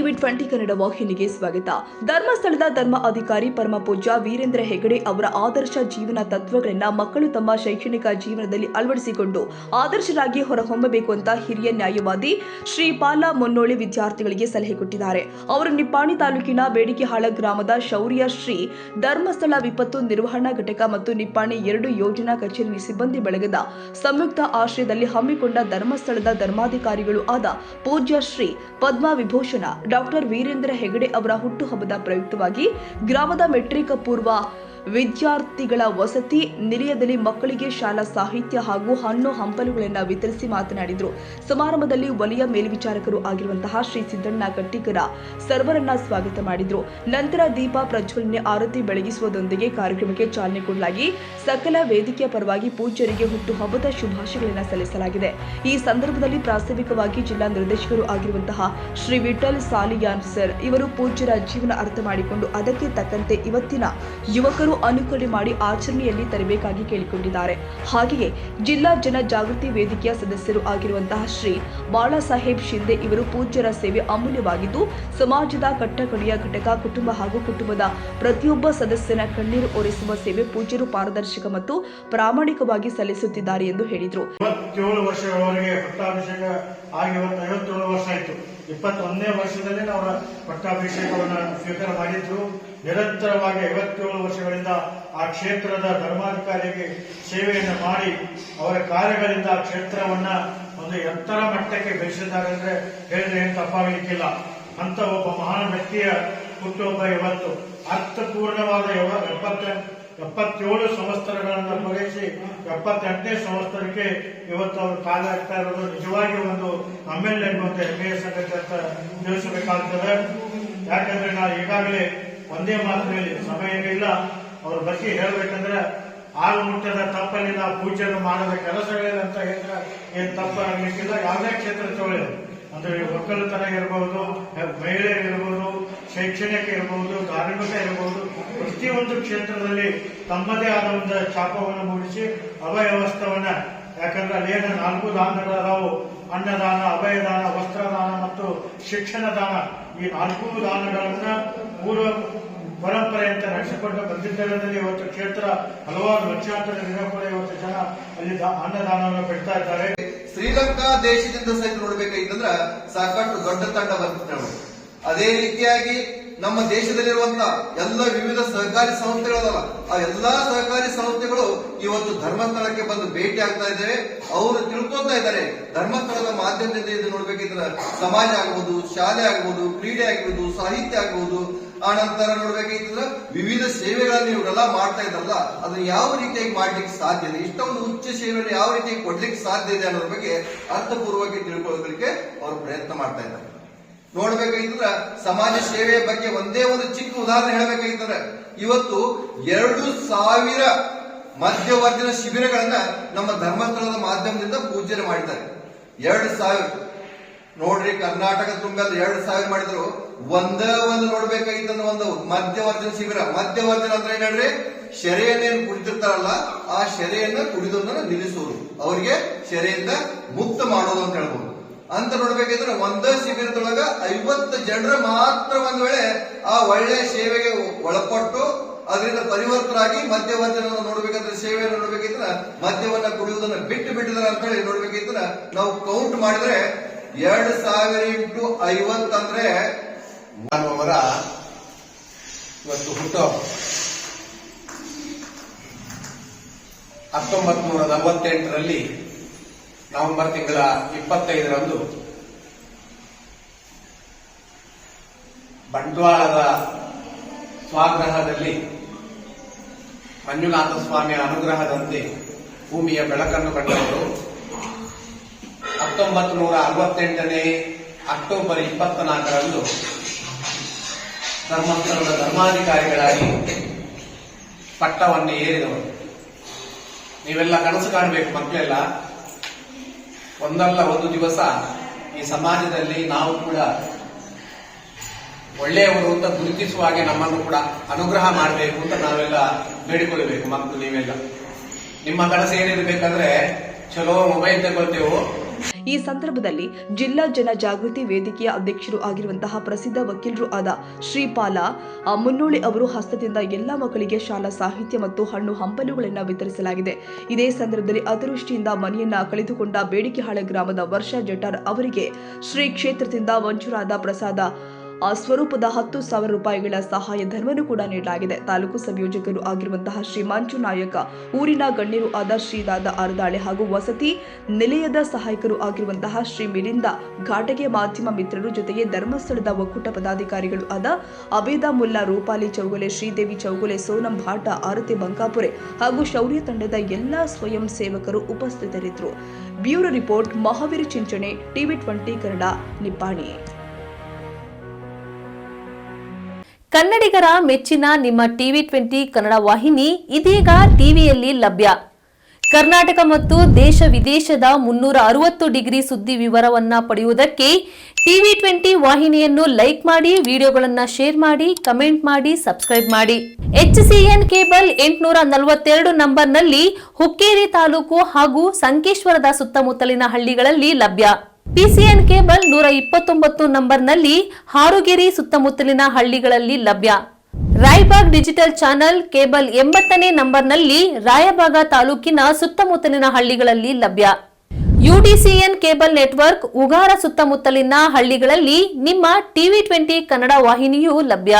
TV 20 Kannada ವಾಹಿನಿಗೆ ಸ್ವಾಗತ. ಧರ್ಮಸ್ಥಳದ ಧರ್ಮ ಅಧಿಕಾರಿ ಪರಮ ಪೂಜ್ಯ ವೀರೇಂದ್ರ ಹೆಗಡೆ ಅವರ ಆದರ್ಶ ಜೀವನ ತತ್ವಗಳನ್ನು ಮಕ್ಕಳು ತಮ್ಮ ಶೈಕ್ಷಣಿಕ ಜೀವನದಲ್ಲಿ ಅಳವಡಿಸಿಕೊಂಡು ಆದರ್ಶರಾಗಿ ಹೊರಹೊಮ್ಮಬೇಕು ಅಂತ ಹಿರಿಯ ನ್ಯಾಯವಾದಿ ಶ್ರೀಪಾಲ ಮುನ್ನೋಳಿ ವಿದ್ಯಾರ್ಥಿಗಳಿಗೆ ಸಲಹೆ ಕೊಟ್ಟಿದ್ದಾರೆ. ಅವರು ನಿಪ್ಪಾಣಿ ತಾಲೂಕಿನ ಬೇಡಿಕೆಹಾಳ ಗ್ರಾಮದ ಶೌರ್ಯ ಶ್ರೀ ಧರ್ಮಸ್ಥಳ ವಿಪತ್ತು ನಿರ್ವಹಣಾ ಘಟಕ ಮತ್ತು ನಿಪ್ಪಾಣಿ 2 ಯೋಜನಾ ಕಚೇರಿ ಸಿಬ್ಬಂದಿ ಬಳಗದ ಸಂಯುಕ್ತ ಆಶ್ರಯದಲ್ಲಿ ಹಮ್ಮಿಕೊಂಡ ಧರ್ಮಸ್ಥಳದ ಧರ್ಮಾಧಿಕಾರಿಗಳು ಆದ ಪೂಜ್ಯ ಶ್ರೀ ಪದ್ಮ ವಿಭೂಷಣ ಡಾಕ್ಟರ್ ವೀರೇಂದ್ರ ಹೆಗಡೆ ಅವರ ಹುಟ್ಟುಹಬ್ಬದ ಪ್ರಯುಕ್ತವಾಗಿ ಗ್ರಾಮದ ಮೆಟ್ರಿಕ್ ಪೂರ್ವ ವಿದ್ಯಾರ್ಥಿಗಳ ವಸತಿ ನಿಲಯದಲ್ಲಿ ಮಕ್ಕಳಿಗೆ ಶಾಲಾ ಸಾಹಿತ್ಯ ಹಾಗೂ ಹಣ್ಣು ಹಂಪಲುಗಳನ್ನು ವಿತರಿಸಿ ಮಾತನಾಡಿದರು. ಸಮಾರಂಭದಲ್ಲಿ ವಲಯ ಮೇಲ್ವಿಚಾರಕರು ಆಗಿರುವಂತಹ ಶ್ರೀ ಸಿದ್ದಣ್ಣ ಕಟ್ಟಿಕರ ಸರ್ವರನ್ನ ಸ್ವಾಗತ ಮಾಡಿದರು. ನಂತರ ದೀಪ ಪ್ರಜ್ವಲನೆ ಆರತಿ ಬೆಳಗಿಸುವುದರೊಂದಿಗೆ ಕಾರ್ಯಕ್ರಮಕ್ಕೆ ಚಾಲನೆ ಕೊಡಲಾಗಿ ಸಕಲ ವೇದಿಕೆಯ ಪರವಾಗಿ ಪೂಜ್ಯರಿಗೆ ಹುಟ್ಟುಹಬ್ಬದ ಶುಭಾಶಯಗಳನ್ನು ಸಲ್ಲಿಸಲಾಗಿದೆ. ಈ ಸಂದರ್ಭದಲ್ಲಿ ಪ್ರಾಸ್ತಾವಿಕವಾಗಿ ಜಿಲ್ಲಾ ನಿರ್ದೇಶಕರು ಆಗಿರುವಂತಹ ಶ್ರೀ ವಿಠಲ್ ಸಾಲಿಯಾನ್ ಸರ್ ಇವರು ಪೂಜ್ಯರ ಜೀವನ ಅರ್ಥ ಮಾಡಿಕೊಂಡು ಅದಕ್ಕೆ ತಕ್ಕಂತೆ ಇವತ್ತಿನ ಯುವಕರು ಅನುಕರಣೆ ಮಾಡಿ ಆಚರಣೆಯಲ್ಲಿ ತರಬೇಕಾಗಿ ಕೇಳಿಕೊಂಡಿದ್ದಾರೆ. ಹಾಗೆಯೇ ಜಿಲ್ಲಾ ಜನ ಜಾಗೃತಿ ವೇದಿಕೆಯ ಸದಸ್ಯರು ಆಗಿರುವಂತಹ ಶ್ರೀ ಬಾಳಾ ಸಾಹೇಬ್ ಶಿಂದೆ ಇವರು ಪೂಜ್ಯರ ಸೇವೆ ಅಮೂಲ್ಯವಾಗಿದ್ದು ಸಮಾಜದ ಕಟ್ಟಕಡೆಯ ಘಟಕ ಕುಟುಂಬ ಹಾಗೂ ಕುಟುಂಬದ ಪ್ರತಿಯೊಬ್ಬ ಸದಸ್ಯನ ಕಣ್ಣೀರು ಒರೆಸುವ ಸೇವೆ ಪೂಜ್ಯರು ಪಾರದರ್ಶಕ ಮತ್ತು ಪ್ರಾಮಾಣಿಕವಾಗಿ ಸಲ್ಲಿಸುತ್ತಿದ್ದಾರೆ ಎಂದು ಹೇಳಿದರು. 27 ವರ್ಷಗಳವರೆಗೆ ಪಟ್ಟಾಭಿಷೇಕ ಆಗಿ 57 ವರ್ಷ ಆಯಿತು. 21ನೇ ವರ್ಷದಲ್ಲಿ ಅವರ ಪಟ್ಟಾಭಿಷೇಕವನ್ನು ಸ್ವೀಕಾರ ಮಾಡಿದ್ರು. ನಿರಂತರವಾಗಿ 57 ವರ್ಷಗಳಿಂದ ಆ ಕ್ಷೇತ್ರದ ಧರ್ಮಾಧಿಕಾರಿಗೆ ಸೇವೆಯನ್ನು ಮಾಡಿ ಅವರ ಕಾರ್ಯಗಳಿಂದ ಆ ಕ್ಷೇತ್ರವನ್ನ ಒಂದು ಎತ್ತರ ಮಟ್ಟಕ್ಕೆ ಬೆಳೆಸಿದ್ದಾರೆ ಅಂದ್ರೆ ಹೇಳಿದ್ರೆ ಏನು ತಪ್ಪಾಗಲಿಕ್ಕಿಲ್ಲ. ಅಂತ ಒಬ್ಬ ಮಹಾನ್ ವ್ಯಕ್ತಿಯ ಹುಟ್ಟುಹಬ್ಬ ಇವತ್ತು ಅರ್ಥಪೂರ್ಣವಾದ 77 ಸಂವತ್ಸರಗಳನ್ನು ಪೂರೈಸಿ 78ನೇ ಸಂವತ್ಸರಕ್ಕೆ ಇವತ್ತು ಅವರು ಕಾಲ ಆಗ್ತಾ ಇರೋದು ನಿಜವಾಗಿ ಒಂದು ನಮ್ಮೆಲ್ಲರಿಗೂ ಒಂದು ಹೆಮ್ಮೆಯ ಸಂಗತಿ ಅಂತ ತಿಳಿಸಬೇಕಾಗ್ತದೆ. ಯಾಕಂದ್ರೆ ನಾವು ಈಗಾಗಲೇ ಒಂದೇ ಮಾತಿನಲ್ಲಿ ಸಮಯ ಇಲ್ಲ ಅವ್ರ ಬಗ್ಗೆ ಹೇಳ್ಬೇಕಂದ್ರೆ ಆರು ಮುಟ್ಟದ ತಪ್ಪಲ್ಲಿನ ಪೂಜೆಯನ್ನು ಮಾಡದ ಕೆಲಸಗಳಿಲ್ಲ ಅಂತ ಹೇಳಿದ್ರೆ ಏನ್ ತಪ್ಪಾಗ್ಲಿಕ್ಕಿಲ್ಲ. ಯಾವುದೇ ಕ್ಷೇತ್ರ ತಗೊಳ್ಳಿ ಅಂದ್ರೆ ಒಕ್ಕಲುತನ ಇರಬಹುದು, ಮಹಿಳೆಯರಿರ್ಬೋದು, ಶೈಕ್ಷಣಿಕ ಇರಬಹುದು, ಧಾರ್ಮಿಕ ಇರಬಹುದು, ಪ್ರತಿಯೊಂದು ಕ್ಷೇತ್ರದಲ್ಲಿ ತಮ್ಮದೇ ಆದ ಒಂದು ಛಾಪವನ್ನು ಮೂಡಿಸಿ ಅವ್ಯವಸ್ಥವನ್ನ, ಯಾಕಂದ್ರೆ ಅಲ್ಲೇನ 4 ದಾನಗಳದಾವು: ಅನ್ನದಾನ, ಅಭಯದಾನ, ವಸ್ತ್ರದಾನ ಮತ್ತು ಶಿಕ್ಷಣ ದಾನ. ಈ 4 ದಾನಗಳನ್ನ ಪೂರ್ವ ಪರಂಪರೆಯಂತೆ ನಡೆಸಿಕೊಂಡು ಬಂದಿದ್ದರಲ್ಲಿ ಇವತ್ತು ಕ್ಷೇತ್ರ ಹಲವಾರು ಲಕ್ಷಾಂತರ ದಿನ ಕೂಡ ಇವತ್ತು ಜನ ಅಲ್ಲಿ ಅನ್ನದಾನವನ್ನು ಬಿಡ್ತಾ ಇದ್ದಾರೆ. ಶ್ರೀಲಂಕಾ ದೇಶದಿಂದ ಸಹಿತ ನೋಡ್ಬೇಕಾಗಿತ್ತಂದ್ರ ಸಾಕಷ್ಟು ದೊಡ್ಡ ತಂಡ ಬಂದಿತ್ತು. ಅದೇ ರೀತಿಯಾಗಿ ನಮ್ಮ ದೇಶದಲ್ಲಿರುವಂತಹ ಎಲ್ಲ ವಿವಿಧ ಸಹಕಾರಿ ಸಂಸ್ಥೆಗಳಲ್ಲ, ಆ ಎಲ್ಲಾ ಸಹಕಾರಿ ಸಂಸ್ಥೆಗಳು ಇವತ್ತು ಧರ್ಮಸ್ಥಳಕ್ಕೆ ಬಂದು ಭೇಟಿ ಆಗ್ತಾ ಇದ್ದೇವೆ. ಅವರು ತಿಳ್ಕೊತಾ ಇದ್ದಾರೆ ಧರ್ಮಸ್ಥಳದ ಮಾಧ್ಯಮದಿಂದ ಇದು ನೋಡ್ಬೇಕಿದ್ರೆ ಸಮಾಜ ಆಗ್ಬಹುದು, ಶಾಲೆ ಆಗ್ಬಹುದು, ಕ್ರೀಡೆ ಆಗ್ಬಹುದು, ಸಾಹಿತ್ಯ ಆಗ್ಬಹುದು. ಆ ನಂತರ ನೋಡ್ಬೇಕಿದ್ರೆ ವಿವಿಧ ಸೇವೆಗಳನ್ನು ಇವರೆಲ್ಲ ಮಾಡ್ತಾ ಇದ್ದಾರಲ್ಲ, ಅದನ್ನ ಯಾವ ರೀತಿಯಾಗಿ ಮಾಡ್ಲಿಕ್ಕೆ ಸಾಧ್ಯ ಇದೆ, ಇಷ್ಟೊಂದು ಉಚ್ಚ ಸೇವೆಯನ್ನು ಯಾವ ರೀತಿಯಾಗಿ ಕೊಡ್ಲಿಕ್ಕೆ ಸಾಧ್ಯ ಇದೆ ಅನ್ನೋದ್ರ ಬಗ್ಗೆ ಅರ್ಥಪೂರ್ವವಾಗಿ ತಿಳ್ಕೊಳ್ಳೋದಕ್ಕೆ ಅವರು ಪ್ರಯತ್ನ ಮಾಡ್ತಾ ಇದ್ದಾರೆ. ನೋಡ್ಬೇಕಾಗಿದ್ರೆ ಸಮಾಜ ಸೇವೆಯ ಬಗ್ಗೆ ಒಂದೇ ಒಂದು ಚಿಕ್ಕ ಉದಾಹರಣೆ ಹೇಳಬೇಕಾಗಿದ್ರೆ ಇವತ್ತು 2000 ಮಧ್ಯವರ್ಜನ ಶಿಬಿರಗಳನ್ನ ನಮ್ಮ ಧರ್ಮಸ್ಥಳದ ಮಾಧ್ಯಮದಿಂದ ಪೂಜನೆ ಮಾಡಿದ್ದಾರೆ. 2000 ನೋಡ್ರಿ, ಕರ್ನಾಟಕ ತುಂಬೆಲ್ಲ 2000 ಮಾಡಿದ್ರು. ಒಂದು ನೋಡ್ಬೇಕಾಗಿತ್ತಂದ್ರೆ ಒಂದು ಮಧ್ಯವರ್ಜನ ಶಿಬಿರ. ಮಧ್ಯವರ್ಜನ ಅಂದ್ರೆ ಏನ್ ಹೇಳ್ರಿ, ಶೆರೆಯನ್ನೇನು ಕುಡಿತಿರ್ತಾರಲ್ಲ ಆ ಶೆರೆಯನ್ನ ಕುಡಿದೋದನ್ನ ನಿಲ್ಲಿಸೋದು, ಅವರಿಗೆ ಶೆರೆಯಿಂದ ಮುಕ್ತ ಮಾಡೋದು ಅಂತ ಹೇಳ್ಬೋದು. ಅಂತ ನೋಡ್ಬೇಕಿದ್ರೆ ಒಂದೇ ಶಿಬಿರದೊಳಗ 50 ಜನರು ಮಾತ್ರ ಒಂದ್ ವೇಳೆ ಆ ಒಳ್ಳೆಯ ಸೇವೆಗೆ ಒಳಪಟ್ಟು ಅದರಿಂದ ಪರಿವರ್ತರಾಗಿ ಮದ್ಯವರ್ಜನ ನೋಡ್ಬೇಕಂದ್ರೆ ಸೇವೆಯನ್ನು ನೋಡ್ಬೇಕಿದ್ರೆ ಮದ್ಯವನ್ನ ಕುಡಿಯುವುದನ್ನ ಬಿಟ್ಟಿದ್ದಾರೆ ಅಂತ ಹೇಳಿ ನೋಡ್ಬೇಕಿದ್ರೆ ನಾವು ಕೌಂಟ್ ಮಾಡಿದ್ರೆ 2000 × 50 ಅಂದ್ರೆ ಅವರ ಇವತ್ತು ಹುಟ್ಟುಹಬ್ಬ 1948ರಲ್ಲಿ ನವೆಂಬರ್ ತಿಂಗಳ 25ರಂದು ಬಂಟ್ವಾಳದ ಸ್ವಗ್ರಹದಲ್ಲಿ ಮಂಜುನಾಥ ಸ್ವಾಮಿಯ ಅನುಗ್ರಹದಂತೆ ಭೂಮಿಯ ಬೆಳಕನ್ನು ಕಂಡವರು 1968ನೇ ಅಕ್ಟೋಬರ್ 24ರಂದು ಧರ್ಮಸ್ಥಳದ ಧರ್ಮಾಧಿಕಾರಿಗಳಾಗಿ ಪಟ್ಟವನ್ನು ಏರಿದವರು. ನೀವೆಲ್ಲ ಕನಸು ಕಾಣಬೇಕು ಮಕ್ಕಳೆಲ್ಲ. ಒಂದಲ್ಲ ಒಂದು ದಿವಸ ಈ ಸಮಾಜದಲ್ಲಿ ನಾವು ಕೂಡ ಒಳ್ಳೆಯವರು ಅಂತ ಗುರುತಿಸುವ ಹಾಗೆ ನಮ್ಮನ್ನು ಕೂಡ ಅನುಗ್ರಹ ಮಾಡಬೇಕು ಅಂತ ನಾವೆಲ್ಲ ಬೇಡಿಕೊಳ್ಳಬೇಕು. ಮಕ್ಕಳು ನೀವೆಲ್ಲ ನಿಮ್ಮ ಕನಸು ಏನಿರಬೇಕಂದ್ರೆ ಚಲೋ ಮೊಬೈಲ್ ತಗೊಳ್ತೇವೆ. ಈ ಸಂದರ್ಭದಲ್ಲಿ ಜಿಲ್ಲಾ ಜನಜಾಗೃತಿ ವೇದಿಕೆಯ ಅಧ್ಯಕ್ಷರು ಆಗಿರುವಂತಹ ಪ್ರಸಿದ್ಧ ವಕೀಲರು ಆದ ಶ್ರೀಪಾಲ ಮುನ್ನೋಳಿ ಅವರು ಹಸ್ತದಿಂದ ಎಲ್ಲಾ ಮಕ್ಕಳಿಗೆ ಶಾಲಾ ಸಾಹಿತ್ಯ ಮತ್ತು ಹಣ್ಣು ಹಂಪಲುಗಳನ್ನು ವಿತರಿಸಲಾಗಿದೆ. ಇದೇ ಸಂದರ್ಭದಲ್ಲಿ ಅತಿವೃಷ್ಟಿಯಿಂದ ಮನೆಯನ್ನ ಕಳೆದುಕೊಂಡ ಬೇಡಿಕೆಹಾಳ ಗ್ರಾಮದ ವರ್ಷಾ ಜಟಾರ್ ಅವರಿಗೆ ಶ್ರೀ ಕ್ಷೇತ್ರದಿಂದ ಮಂಜೂರಾದ ಪ್ರಸಾದ ಸ್ವರೂಪದ 10,000 ರೂಪಾಯಿಗಳ ಸಹಾಯ ಧನವನ್ನು ಕೂಡ ನೀಡಲಾಗಿದೆ. ತಾಲೂಕು ಸಂಯೋಜಕರು ಆಗಿರುವಂತಹ ಶ್ರೀ ಮಂಜು ನಾಯಕ, ಊರಿನ ಗಣ್ಯರು ಆದ ಶ್ರೀದಾದ ಅರದಾಳೆ ಹಾಗೂ ವಸತಿ ನಿಲಯದ ಸಹಾಯಕರು ಆಗಿರುವಂತಹ ಶ್ರೀ ಮಿಲಿಂದ ಘಾಟಗೆ, ಮಾಧ್ಯಮ ಮಿತ್ರರು ಜೊತೆಗೆ ಧರ್ಮಸ್ಥಳದ ಒಕ್ಕೂಟ ಪದಾಧಿಕಾರಿಗಳು ಆದ ಅಬೇದ ಮುಲ್ಲಾ, ರೂಪಾಲಿ ಚೌಗುಲೆ, ಶ್ರೀದೇವಿ ಚೌಗುಲೆ, ಸೋನಂ ಭಾಟ, ಆರತಿ ಬಂಕಾಪುರೆ ಹಾಗೂ ಶೌರ್ಯ ತಂಡದ ಎಲ್ಲಾ ಸ್ವಯಂ ಸೇವಕರು ಉಪಸ್ಥಿತರಿದ್ದರು. Bureau report, Mahavir Chinchane, TV20 Kannada, Nippani. ಕನ್ನಡಿಗರ ಮೆಚ್ಚಿನ ನಿಮ್ಮ TV20 ಕನ್ನಡ ವಾಹಿನಿ ಇದೀಗ ಟಿವಿಯಲ್ಲಿ ಲಭ್ಯ. ಕರ್ನಾಟಕ ಮತ್ತು ದೇಶ ವಿದೇಶದ 360 ಡಿಗ್ರಿ ಸುದ್ದಿ ವಿವರವನ್ನ ಪಡೆಯುವುದಕ್ಕೆ TV20 ವಾಹಿನಿಯನ್ನು ಲೈಕ್ ಮಾಡಿ, ವಿಡಿಯೋಗಳನ್ನು ಶೇರ್ ಮಾಡಿ, ಕಮೆಂಟ್ ಮಾಡಿ, ಸಬ್ಸ್ಕ್ರೈಬ್ ಮಾಡಿ. HCN ಕೇಬಲ್ 842 ನಂಬರ್ನಲ್ಲಿ ಹುಕ್ಕೇರಿ ತಾಲೂಕು ಹಾಗೂ ಸಂಕೇಶ್ವರದ ಸುತ್ತಮುತ್ತಲಿನ ಹಳ್ಳಿಗಳಲ್ಲಿ ಲಭ್ಯ. PCN ಕೇಬಲ್ 129 ನಂಬರ್ನಲ್ಲಿ ಹಾರುಗೆರೆ ಸುತ್ತಮುತ್ತಲಿನ ಹಳ್ಳಿಗಳಲ್ಲಿ ಲಭ್ಯ. ರಾಯಬಾಗ್ ಡಿಜಿಟಲ್ ಚಾನೆಲ್ ಕೇಬಲ್ 80ನೇ ನಂಬರ್ನಲ್ಲಿ ರಾಯಬಾಗ ತಾಲೂಕಿನ ಸುತ್ತಮುತ್ತಲಿನ ಹಳ್ಳಿಗಳಲ್ಲಿ ಲಭ್ಯ. UDCN ಕೇಬಲ್ ನೆಟ್ವರ್ಕ್ ಉಗಾರ ಸುತ್ತಮುತ್ತಲಿನ ಹಳ್ಳಿಗಳಲ್ಲಿ ನಿಮ್ಮ TV20 ಕನ್ನಡ ವಾಹಿನಿಯೂ ಲಭ್ಯ.